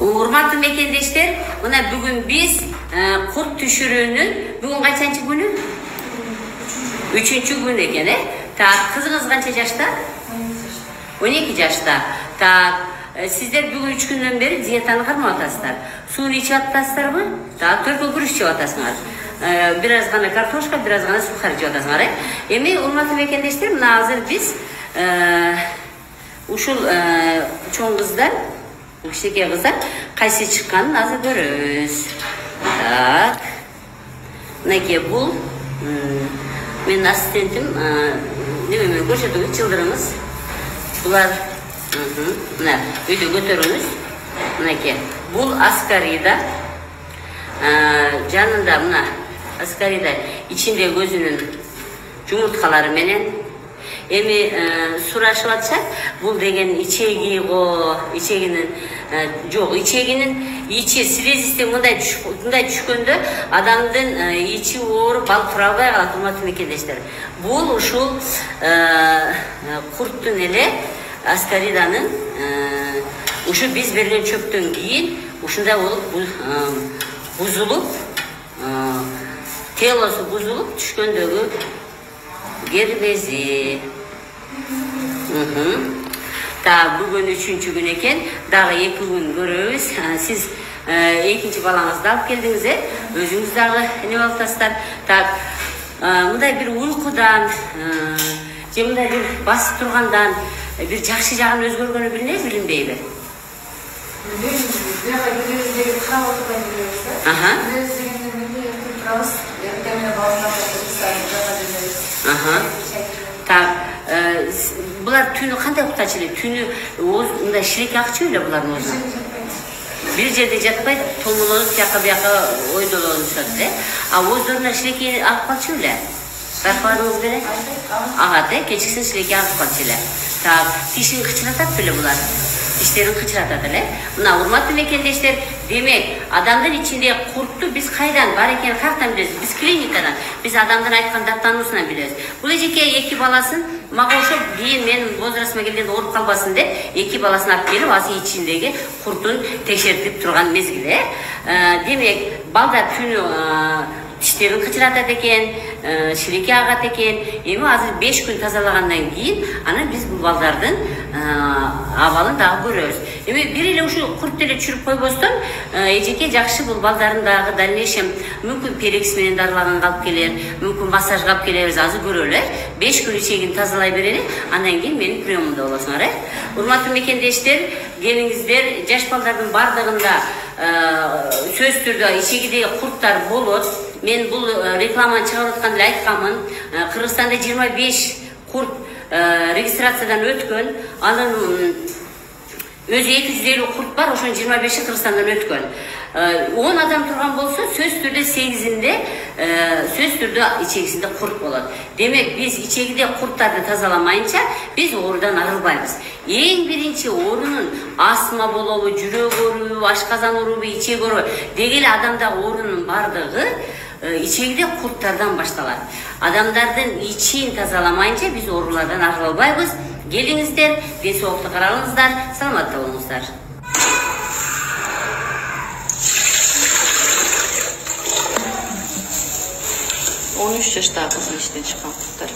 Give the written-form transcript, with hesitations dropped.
Урматтуу мекендештер, мына бүгүн биз курт түшүрүүнүн бүгүн качанчы күнү? 3-чү күн экен, Так, кызыңыз канча жашта? 12 жашта. Так, сиздер бүгүн 3 күндөн бери диетаны кармап атасыздар. Сууну ичип атасыздарбы? Так, только күрүч жеп атасыңар. Biraz гана картошка, biraz гана сухарь жеп атасыңар. Эми урматтуу мекендештер, мына азыр биз ушул чоң кыздар, кичинекей кыздар кайсы чыкканын азыр көрөбүз. Так. Мынакей бул менин ассистентим, неме көрсөтүңүз, чылдырыңыз. Булар мына үйдө көтөрүңүз. Мынакей. Бул аскарида. Жанында мына аскарида ичинде өзүнүн жумурткалары менен эми сурашып атышат, бул деген ичеги го, ичегинин жок, ичегинин ичи срезисте мындай түшкөндө адамдын ичи ооруп балык тура албай калат, урматтуу мекендештер. Бул ушул курттун эле аскариданын ушу биз берген чөптөн кийин ушундай болуп бузулуп, телосу бузулуп түшкөндөгү гербези. Так, бүгүн 3-чү күн экен, дагы 2 күн көрөбүз. Сиз экинчи балаңызды алып келдиңиз, өзүңүз дагы эме болуп атасыздар. Так, мындай бир уйкудан, же мындай бир басып тургандан бир жакшы жагын өзгөргөнү билинбейби? Так, булар түнү кандай уктачу эле? Түнү мындай ширеке акчу эле булардын өзү. Бир жерде жатпайт, томулонуп, тияка бияка ойдолонушат, А өздөрүнө ширеке алып калчу эле. Байкабадыңыз беле? Агат, кечкисин ширеке алып калчу эле. Так, тишин кычыратат беле булар? Тиштерин кычыратат эле. Мына урматтуу мекендештер, демек, адамдын ичинде куртту биз кайдан бар экенин каяктан билебиз? Биз клиникадан, биз адамдын айткан даттануусунан билебиз. Бул эжеке 2 баласын мага ошоп кийин менин возрастыма келгенде ооруп калбасын деп 2 баласын алып келип, азыр ичиндеги курттун текшертип турган мезгили. Демек, балдар түнү тиштерин кычыратат экен, ширеке агат экен. Эми азыр 5 күн тазалагандан кийин анан биз бул балдардын абалын дагы көрөбүз. Эми бир эле ушул курт эле чүрүп койбостон, эжеке жакшы бул балдарын дагы дальнейшем мүмкүн перекс менен дарылаганга алып келер, мүмкүн массажга алып келебиз, азыр көрөлү. 5 күн ичегин тазалай берели, андан кийин менин приемумда болосуңар. Урматтуу мекендештер, келиңиздер, жаш балдардын бардыгында сөзсүз түрдө ичегидеги курттар болот. Мен бул рекламаны чыгарып атканда эле айтканмын. Кыргызстанда 25 курт регистрациядан өткөн. Анын өзү 250 курт бар, ошонун 25-и Кыргызстандан өткөн. 10 адам турган болсо, сөзсүз түрдө 8-inde сөзсүз түрдө ичегисинде курт болот. Демек, биз ичегиде курттарды тазаламайынча биз оорудан арылбайбыз. Эң биринчи оорунун астма болобу, жүрөк оорубу, ашказан оорубу, ичек оорубу дегеле адамдагы оорунун бардыгы ичегиде курттардан башталат. Адамдардын ичин тазаламайынча биз оорулардан арыла албайбыз. Келиңиздер, ден соолукту каралыңыздар, саламатта болуңуздар. 13 жаштагы кыздын иштен чыккан курттар.